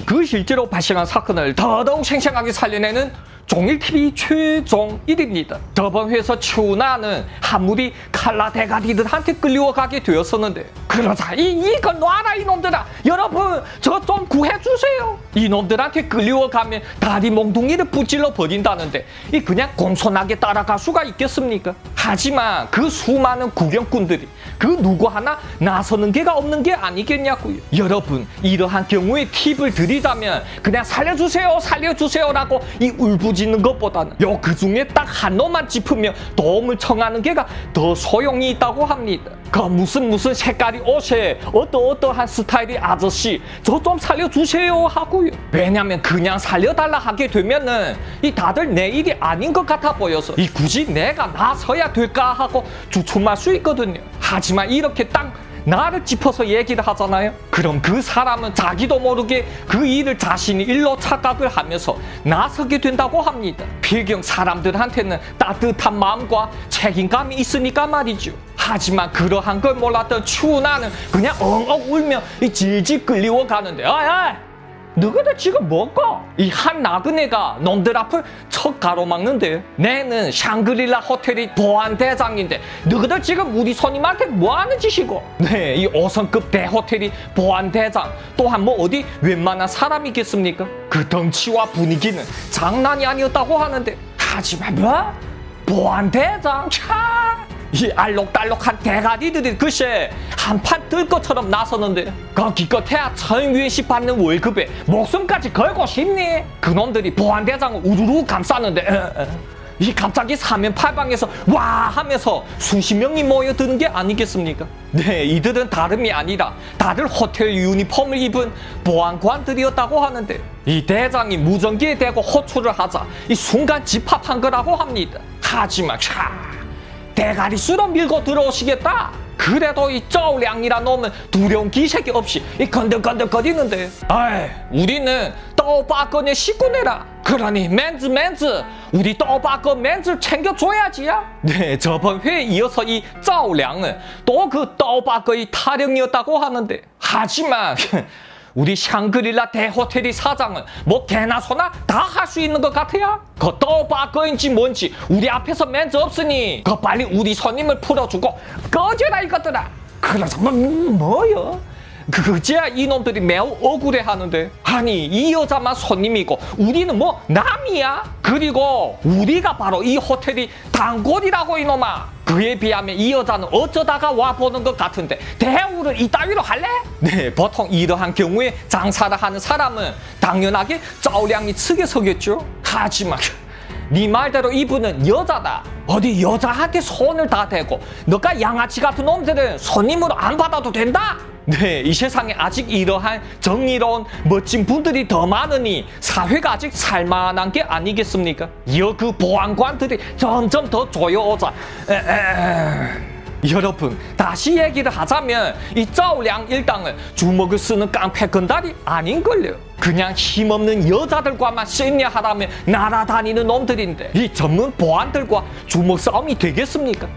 그 실제로 발생한 사건을 더더욱 생생하게 살려내는 종일TV 최종 1위입니다. 저번 회에서 추나는 한무리 칼라 대가리들한테 끌려가게 되었었는데, 그러자 이거 놔라 이놈들아, 여러분 저 좀 구해주세요. 이놈들한테 끌려가면 다리 몽둥이를 부질러 버린다는데 이 그냥 공손하게 따라갈 수가 있겠습니까? 하지만 그 수많은 구경꾼들이 그 누구 하나 나서는 게가 없는 게 아니겠냐고요. 여러분, 이러한 경우에 팁을 드리자면 그냥 살려주세요 살려주세요라고 이 울부짖는 것보다는 그 중에 딱 한 놈만 짚으면 도움을 청하는 게가 더 소용이 있다고 합니다. 그 무슨 색깔이 옷에 어떠한 스타일의 아저씨 저 좀 살려주세요 하고요. 왜냐면 그냥 살려달라 하게 되면은 이 다들 내 일이 아닌 것 같아 보여서 이 굳이 내가 나서야 될까 하고 주춤할 수 있거든요. 하지만 이렇게 딱 나를 짚어서 얘기를 하잖아요. 그럼 그 사람은 자기도 모르게 그 일을 자신이 일로 착각을 하면서 나서게 된다고 합니다. 필경 사람들한테는 따뜻한 마음과 책임감이 있으니까 말이죠. 하지만 그러한 걸 몰랐던 추나는 그냥 엉엉 울며 질질 끌리워 가는데, 너희들 지금 뭐고? 이 한 나그네가 놈들 앞을 척 가로막는데, 내는 샹그릴라 호텔의 보안대장인데 너희들 지금 우리 손님한테 뭐하는 짓이고? 네, 이 5성급 대호텔이 보안대장, 또한 뭐 어디 웬만한 사람이겠습니까? 그 덩치와 분위기는 장난이 아니었다고 하는데, 하지만 뭐? 보안대장? 이 알록달록한 대가리들이 글쎄 한판 뜰 것처럼 나서는데, 기껏해야 1,000위엔씩 받는 월급에 목숨까지 걸고 싶니? 그놈들이 보안대장을 우르르 감싸는데 이 갑자기 사면팔방에서 와 하면서 수십 명이 모여드는 게 아니겠습니까? 네, 이들은 다름이 아니라 다들 호텔 유니폼을 입은 보안관들이었다고 하는데, 이 대장이 무전기에 대고 호출을 하자 이 순간 집합한 거라고 합니다. 하지만 대가리 쓸어 밀고 들어오시겠다? 그래도 이 쪼량이란 놈은 두려운 기색이 없이 이 건들건들거리는데, 우리는 또바꺼네 식구네라. 그러니 맨즈 우리 또바꺼 맨즈 챙겨줘야지야. 네, 저번 회에 이어서 이 쪼량은 또 그 또바꺼의 타령이었다고 하는데, 하지만 우리 샹그릴라 대호텔의 사장은 뭐 개나 소나 다 할 수 있는 것 같아요? 그 또바꺼인지 뭔지 우리 앞에서 맨즈 없으니 그 빨리 우리 손님을 풀어주고 꺼져라 이것들아. 그래서 뭐요? 그제야 이놈들이 매우 억울해하는데, 아니 이 여자만 손님이고 우리는 뭐 남이야? 그리고 우리가 바로 이 호텔이 단골이라고 이놈아. 그에 비하면 이 여자는 어쩌다가 와보는 것 같은데 대우를 이따위로 할래? 네, 보통 이러한 경우에 장사를 하는 사람은 당연하게 쪼량이 측에 서겠죠. 하지만 네 말대로 이분은 여자다. 어디 여자한테 손을 다 대고 너가 양아치 같은 놈들은 손님으로 안 받아도 된다? 네, 이 세상에 아직 이러한 정의로운 멋진 분들이 더 많으니 사회가 아직 살만한 게 아니겠습니까? 그 보안관들이 점점 더 조여오자 여러분, 다시 얘기를 하자면 이 쪼량 일당은 주먹을 쓰는 깡패 건달이 아닌걸요. 그냥 힘없는 여자들과만 쎄냐 하라면 날아다니는 놈들인데 이 전문 보안들과 주먹 싸움이 되겠습니까?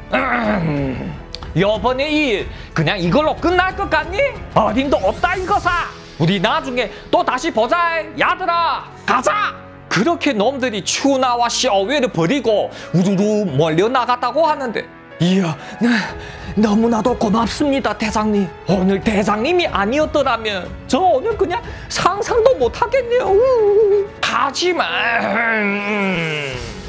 요번에 이 일 그냥 이걸로 끝날 것 같니? 어림도 없다 이거사. 우리 나중에 또 다시 보자 야들아, 가자. 그렇게 놈들이 추나와 쇼웨를 버리고 우르르 몰려나갔다고 하는데, 이야, 너무나도 고맙습니다 대장님. 오늘 대장님이 아니었더라면 저 오늘 그냥 상상도 못하겠네요. 하지만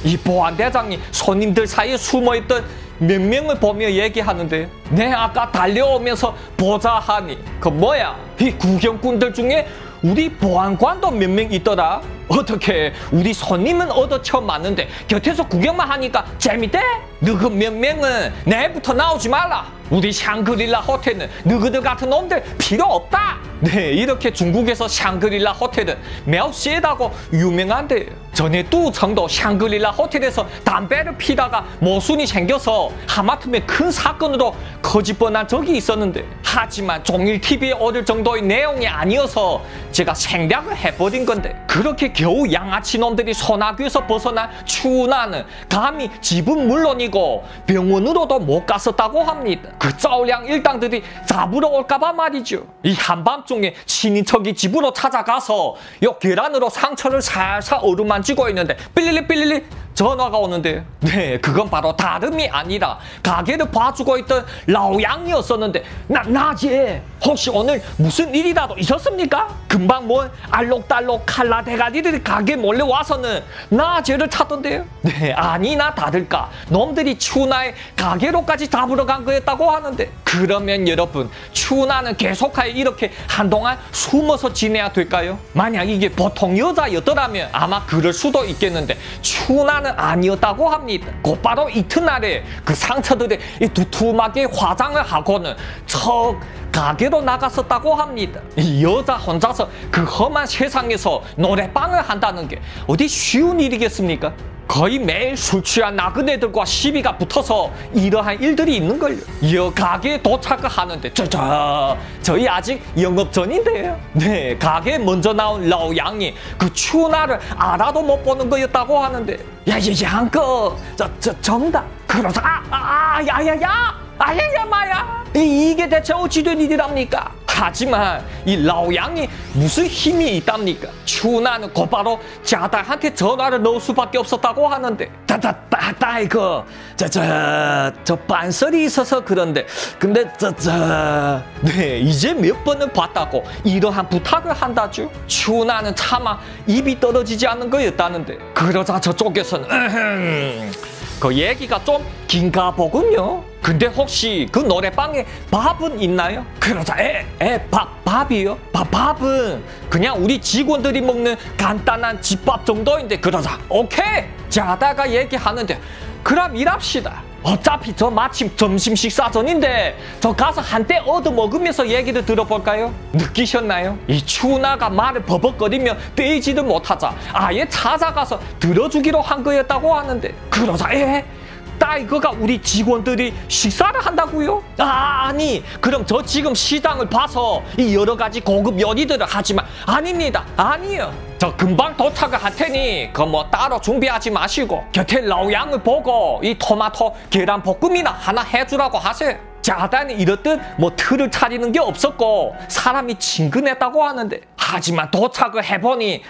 이 보안대장이 손님들 사이에 숨어있던 몇 명을 보며 얘기하는데, 내 아까 달려오면서 보자 하니 그 뭐야, 이 구경꾼들 중에 우리 보안관도 몇 명 있더라. 어떻게 우리 손님은 얻어 처음 맞는데 곁에서 구경만 하니까 재밌대? 너그 몇 명은 내일부터 나오지 말라. 우리 샹그릴라 호텔은 너희들 같은 놈들 필요 없다. 네, 이렇게 중국에서 샹그릴라 호텔은 매우 세다고 유명한데, 전에 뚜청도 샹그릴라 호텔에서 담배를 피다가 모순이 생겨서 하마터면 큰 사건으로 커질 뻔한 적이 있었는데, 하지만 종일TV에 오를 정도의 내용이 아니어서 제가 생략을 해버린 건데, 그렇게 겨우 양아치 놈들이 소나귀에서 벗어난 추나는 감히 집은 물론이고 병원으로도 못 갔었다고 합니다. 그 쩌량 일당들이 잡으러 올까봐 말이죠. 이 한밤중에 친인척이 집으로 찾아가서 요 계란으로 상처를 살살 어루만지고 있는데 삐리리 전화가 오는데, 네, 그건 바로 다름이 아니라 가게를 봐주고 있던 라오양이었었는데, 나지 혹시 오늘 무슨 일이라도 있었습니까? 금방 뭐 알록달록 칼라 대가리들이 가게 몰려와서는 나제를 찾던데요. 네, 아니나 다를까 놈들이 추나의 가게로까지 잡으러 간 거였다고 하는데, 그러면 여러분, 추나는 계속하여 이렇게 한동안 숨어서 지내야 될까요? 만약 이게 보통 여자였더라면 아마 그럴 수도 있겠는데, 추나는 아니었다고 합니다. 곧바로 이튿날에 그 상처들이 두툼하게 화장을 하고는 척 가게로 나갔었다고 합니다. 이 여자 혼자서 그 험한 세상에서 노래방을 한다는 게 어디 쉬운 일이겠습니까? 거의 매일 술 취한 나그네들과 시비가 붙어서 이러한 일들이 있는걸요. 이 가게에 도착을 하는데 저희 아직 영업 전인데요. 네, 가게에 먼저 나온 라오양이 그 추나를 알아도 못 보는 거였다고 하는데, 양거 정답. 그러자 야야야 마야, 이게 대체 어찌 된 일이랍니까? 하지만 이 라오양이 무슨 힘이 있답니까? 추나는 곧바로 자다한테 전화를 넣을 수밖에 없었다고 하는데, 이거 저 빤설이 있어서 그런데, 근데 네, 이제 몇 번을 봤다고 이러한 부탁을 한다죠. 추나는 차마 입이 떨어지지 않는 거였다는데, 그러자 저쪽에서는 그 얘기가 좀 긴가 보군요. 근데 혹시 그 노래방에 밥은 있나요? 그러자 밥이요? 밥은 그냥 우리 직원들이 먹는 간단한 집밥 정도인데, 그러자 오케이 자다가 얘기하는데, 그럼 일합시다. 어차피 저 마침 점심 식사 전인데 저 가서 한때 얻어 먹으면서 얘기를 들어볼까요? 느끼셨나요? 이 추나가 말을 버벅거리며 떼지도 못하자 아예 찾아가서 들어주기로 한 거였다고 하는데, 그러자 이거가 우리 직원들이 식사를 한다고요? 아니, 그럼 저 지금 시장을 봐서 이 여러 가지 고급 요리들을 하지만, 아닙니다. 아니요. 저 금방 도착을 할 테니 그 뭐 따로 준비하지 마시고 곁에 라오양을 보고 이 토마토 계란 볶음이나 하나 해주라고 하세요. 자단이 이렇듯 뭐 틀을 차리는 게 없었고 사람이 친근했다고 하는데, 하지만 도착을 해보니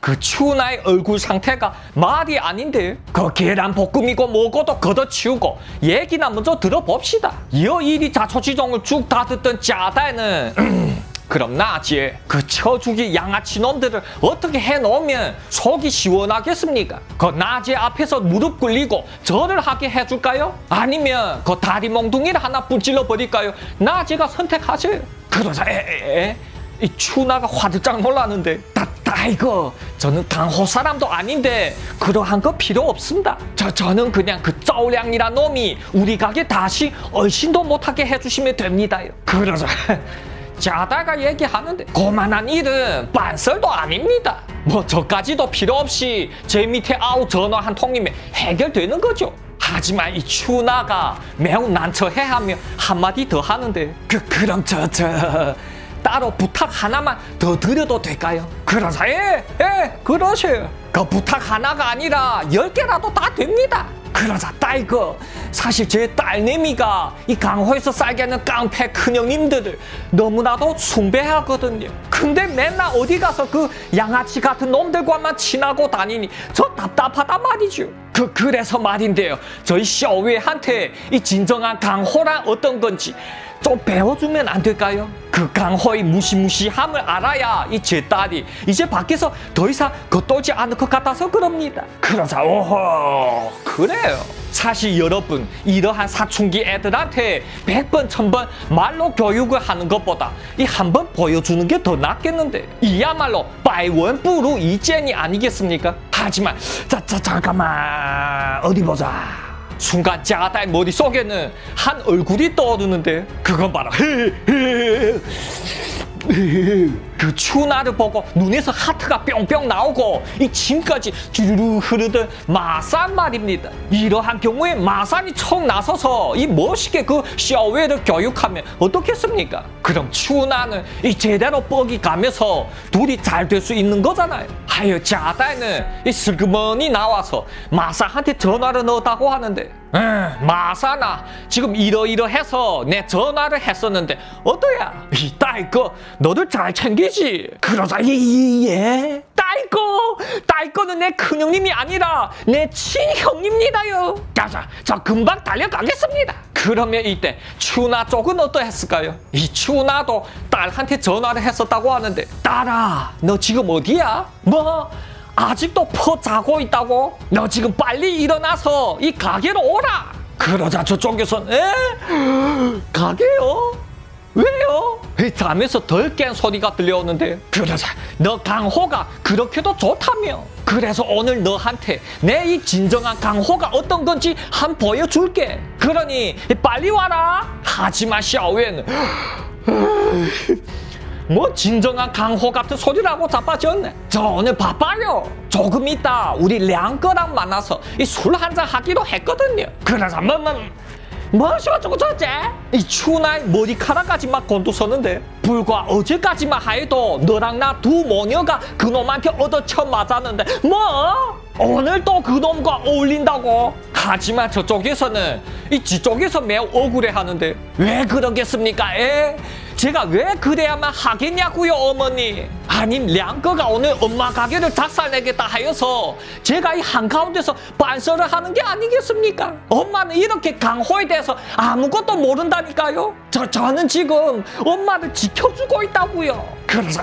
그 추나의 얼굴 상태가 말이 아닌데, 그 계란 볶음이고 뭐고도 걷어치우고 얘기나 먼저 들어봅시다. 이리 자초지종을 쭉 다 듣던 짜다는 그럼 나지 그 쳐주기 양아치 놈들을 어떻게 해놓으면 속이 시원하겠습니까? 그 나지 앞에서 무릎 꿇리고 절을 하게 해줄까요? 아니면 그 다리 몽둥이를 하나 분질러 버릴까요? 나지가 선택하세요. 그러자 이 추나가 화들짝 놀랐는데, 이거 저는 강호 사람도 아닌데 그러한 거 필요 없습니다. 저는 그냥 그 쩌량이란 놈이 우리 가게 다시 얼씬도 못하게 해주시면 됩니다요. 그러자 자다가 얘기하는데, 그만한 일은 빤설도 아닙니다. 뭐 저까지도 필요 없이 제 밑에 아우 전화 한 통이면 해결되는 거죠. 하지만 이 추나가 매우 난처해하며 한마디 더 하는데, 그럼 따로 부탁 하나만 더 드려도 될까요? 그러자 그러세요. 그 부탁 하나가 아니라 10개라도 다 됩니다. 그러자 이거 사실 제 딸내미가 이 강호에서 살게 하는 깡패 큰형님들을 너무나도 숭배하거든요. 근데 맨날 어디 가서 그 양아치 같은 놈들과만 친하고 다니니 저 답답하단 말이죠. 그래서 말인데요, 저희 쇼웨한테 이 진정한 강호란 어떤 건지 좀 배워주면 안 될까요? 그 강호의 무시무시함을 알아야 이 제 딸이 이제 밖에서 더 이상 겉돌지 않을 것 같아서 그럽니다. 그러자 오호, 그래요. 사실 여러분, 이러한 사춘기 애들한테 100번 1000번 말로 교육을 하는 것보다 이 한 번 보여주는 게 더 낫겠는데, 이야말로 바이원뿌루 이젠이 아니겠습니까? 하지만 잠깐만 어디 보자. 순간 자다의 머릿속에는 한 얼굴이 떠오르는데, 그건 바로 그 추나를 보고 눈에서 하트가 뿅뿅 나오고 이 침까지 주르르 흐르던 마산 말입니다. 이러한 경우에 마산이 척 나서서 이 멋있게 그 샤오웨이를 교육하면 어떻겠습니까? 그럼 추나는 이 제대로 뻑이 가면서 둘이 잘 될 수 있는 거잖아요. 하여 자다는 이 슬그머니 나와서 마산한테 전화를 넣었다고 하는데, 마산아, 지금 이러이러해서 내 전화를 했었는데 어떠야? 이 딸거 너들 잘 챙기지? 그러자 예. 딸거는 내 큰형님이 아니라 내 친형님입니다요. 자자, 저 금방 달려가겠습니다. 그러면 이때 추나 쪽은 어떠했을까요? 이 추나도 딸한테 전화를 했었다고 하는데, 딸아, 너 지금 어디야? 뭐? 아직도 퍼 자고 있다고? 너 지금 빨리 일어나서 이 가게로 오라. 그러자 저쪽에선 가게요? 왜요? 잠에서 덜 깬 소리가 들려오는데, 그러자 너 강호가 그렇게도 좋다며. 그래서 오늘 너한테 내 이 진정한 강호가 어떤 건지 한 보여줄게. 그러니 빨리 와라. 하지만 샤오웬은 뭐 진정한 강호 같은 소리라고 자빠졌네. 저 오늘 바빠요. 조금 있다 우리 량거랑 만나서 이 술 한잔 하기로 했거든요. 그래서 뭐시어쩌고 저째? 이 추나의 머리카락까지 막 곤두서는데, 불과 어제까지만 해도 너랑 나 두 모녀가 그놈한테 얻어쳐 맞았는데 뭐? 오늘 또 그놈과 어울린다고? 하지만 저쪽에서는 이 지쪽에서 매우 억울해하는데, 왜 그러겠습니까? 제가 왜 그래야만 하겠냐고요, 어머니. 아님 량거가 오늘 엄마 가게를 작살내겠다 하여서 제가 이 한가운데서 반설을 하는 게 아니겠습니까? 엄마는 이렇게 강호에 대해서 아무것도 모른다니까요. 저는 지금 엄마를 지켜주고 있다고요. 그래서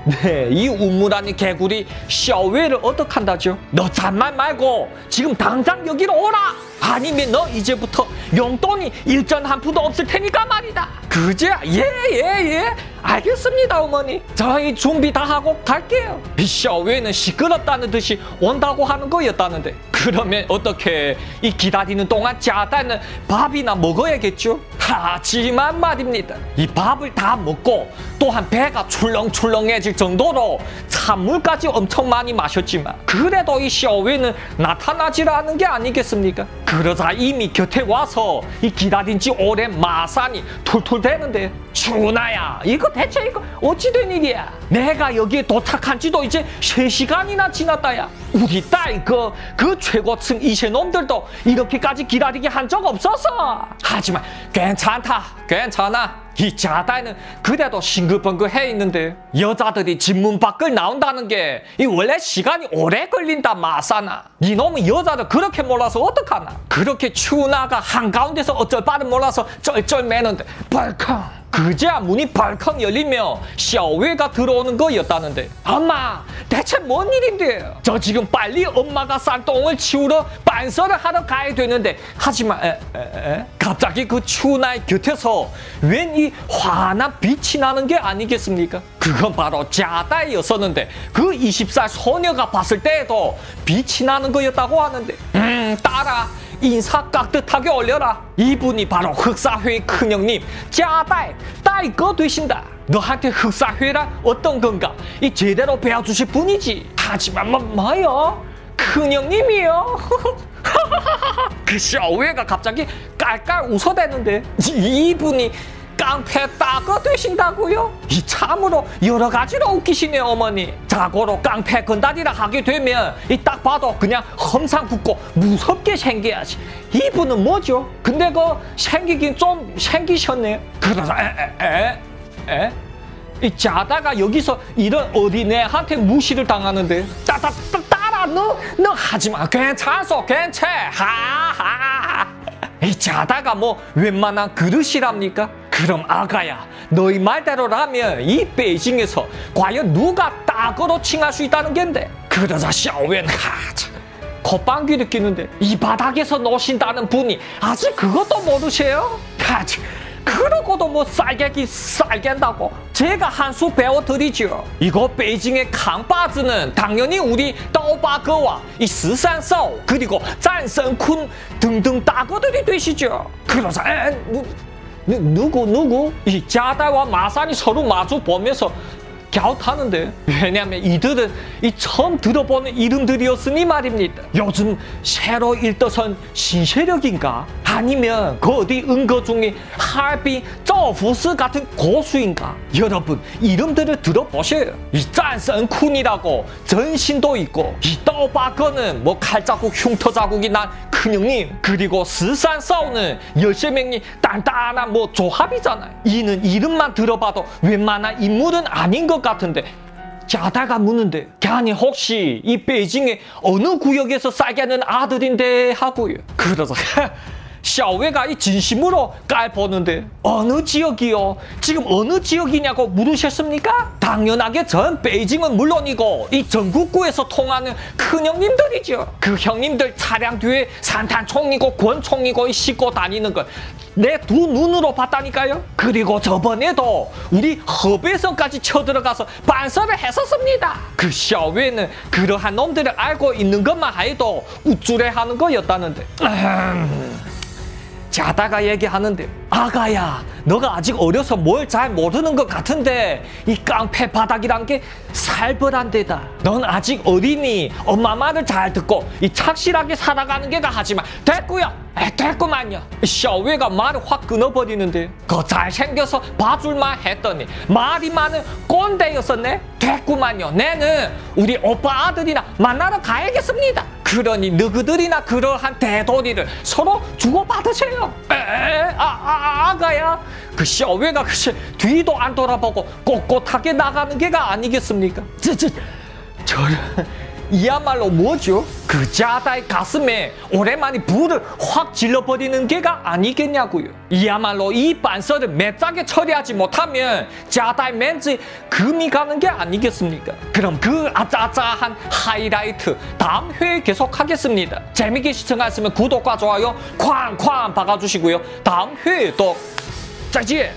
네, 이 우물안이 개구리 샤오웨이를 어떡한다죠? 너 잔말 말고 지금 당장 여기로 오라. 아니면 너 이제부터 용돈이 일전 한 푼도 없을 테니까 말이다. 그제? 예. 알겠습니다, 어머니. 저희 준비 다 하고 갈게요. 이 샤오웨이는 시끄럽다는 듯이 온다고 하는 거였다는데, 그러면 어떻게 이 기다리는 동안 자다는 밥이나 먹어야겠죠? 하지만 말입니다. 이 밥을 다 먹고 또한 배가 출렁출렁해질 정도로 찬물까지 엄청 많이 마셨지만 그래도 이 샤오웨이는 나타나질 않은 게 아니겠습니까? 그러자 이미 곁에 와서 이 기다린 지 오랜 마산이 툴툴대는데, 추나야, 이거 대체 이거 어찌 된 일이야? 내가 여기에 도착한 지도 이제 3시간이나 지났다야. 우리 딸 그 최고층 이세놈들도 이렇게까지 기다리게 한 적 없었어. 하지만 괜찮아. 이 자다는 그래도 싱글벙글해 있는데, 여자들이 집 문 밖을 나온다는 게 이 원래 시간이 오래 걸린다 마사나. 이놈은 여자를 그렇게 몰라서 어떡하나. 그렇게 추나가 한가운데서 어쩔 바를 몰라서 쩔쩔매는데 벌컹, 그제야 문이 벌컥 열리며 샤오웨이가 들어오는 거였다는데, 엄마, 대체 뭔 일인데요? 저 지금 빨리 엄마가 쌀똥을 치우러 반설을 하러 가야 되는데. 하지만 갑자기 그 추나의 곁에서 웬 이 환한 빛이 나는 게 아니겠습니까? 그건 바로 자다이였었는데, 그 20살 소녀가 봤을 때에도 빛이 나는 거였다고 하는데, 딸아, 인사 깍듯하게 올려라. 이분이 바로 흑사회의 큰형님 짜다이 딸거 되신다. 너한테 흑사회란 어떤 건가 이 제대로 배워주실 분이지. 하지만 뭐요? 큰형님이요? 그 샤오웨이가 갑자기 깔깔 웃어대는데, 이분이 깡패 따거 되신다고요? 이 참으로 여러 가지로 웃기시네요, 어머니. 자고로 깡패 건달이라 하게 되면 이 딱 봐도 그냥 험상궂고 무섭게 생겨야지. 이분은 뭐죠? 근데 생기긴 좀 생기셨네요. 그러자 이 자다가 여기서 이런 어린애한테 무시를 당하는데, 따라 너 하지마. 괜찮소. 하하. 이 자다가 뭐 웬만한 그릇이랍니까? 그럼 아가야, 너희 말대로라면 이 베이징에서 과연 누가 따거로 칭할 수 있다는 겐데? 그러자 샤오웬 콧방귀를 끼는데, 이 바닥에서 노신다는 분이 아직 그것도 모르세요? 그러고도 뭐 쌀겐다고 제가 한 수 배워드리죠. 이거 베이징의 강바즈는 당연히 우리 떠바거와 이 스산서 그리고 짠성쿤 등등 따거들이 되시죠. 그러자 누구? 이 자다와 마산이 서로 마주 보면서 갸웃하는데, 왜냐면 이들은 이 처음 들어보는 이름들이었으니 말입니다. 요즘 새로 일떠선 신세력인가? 아니면 그 어디 은거 중에 하얼빈 저푸스 같은 고수인가? 여러분 이름들을 들어보셔요. 이 짠성쿤이라고 전신도 있고, 이 떠바거는 뭐 칼자국 흉터 자국이 난 큰형님, 그리고 스산싸우는 열쇠맹이 단단한 뭐 조합이잖아요. 이는 이름만 들어봐도 웬만한 인물은 아닌 것 같은데, 자다가 묻는데 걔니 혹시 이 베이징의 어느 구역에서 살게 하는 아들인데 하고요. 그러자 샤오웨가 이 진심으로 깔보는데, 어느 지역이요? 지금 어느 지역이냐고 물으셨습니까? 당연하게 전 베이징은 물론이고 이 전국구에서 통하는 큰 형님들이죠. 그 형님들 차량 뒤에 산탄총이고 권총이고 싣고 다니는 걸 내 두 눈으로 봤다니까요. 그리고 저번에도 우리 허베성까지 쳐들어가서 반설을 했었습니다. 그 샤오웨는 그러한 놈들을 알고 있는 것만 해도 우쭐해하는 거였다는데, 자다가 얘기하는데, 아가야, 너가 아직 어려서 뭘 잘 모르는 것 같은데 이 깡패 바닥이란 게 살벌한 데다. 넌 아직 어리니 엄마 말을 잘 듣고 이 착실하게 살아가는 게가 하지만 됐고요. 됐구만요. 샤오웨가 말을 확 끊어버리는데, 그 잘생겨서 봐줄만 했더니 말이 많은 꼰대였었네. 됐구만요. 내는 우리 오빠 아들이나 만나러 가야겠습니다. 그러니 너희들이나 그러한 대도리를 서로 주고받으세요. 아가야. 그 샤오웨가 글쎄 뒤도 안 돌아보고 꼿꼿하게 나가는 게가 아니겠습니까? 저런 이야말로 뭐죠? 그 자다의 가슴에 오랜만에 불을 확 질러버리는 게가 아니겠냐고요. 이야말로 이 반설을 맵싸게 처리하지 못하면 자다의 멘즈에 금이 가는 게 아니겠습니까? 그럼 그 아짜아짜한 하이라이트 다음 회에 계속하겠습니다. 재밌게 시청하셨으면 구독과 좋아요 쾅쾅 박아주시고요. 다음 회에 또 짜지!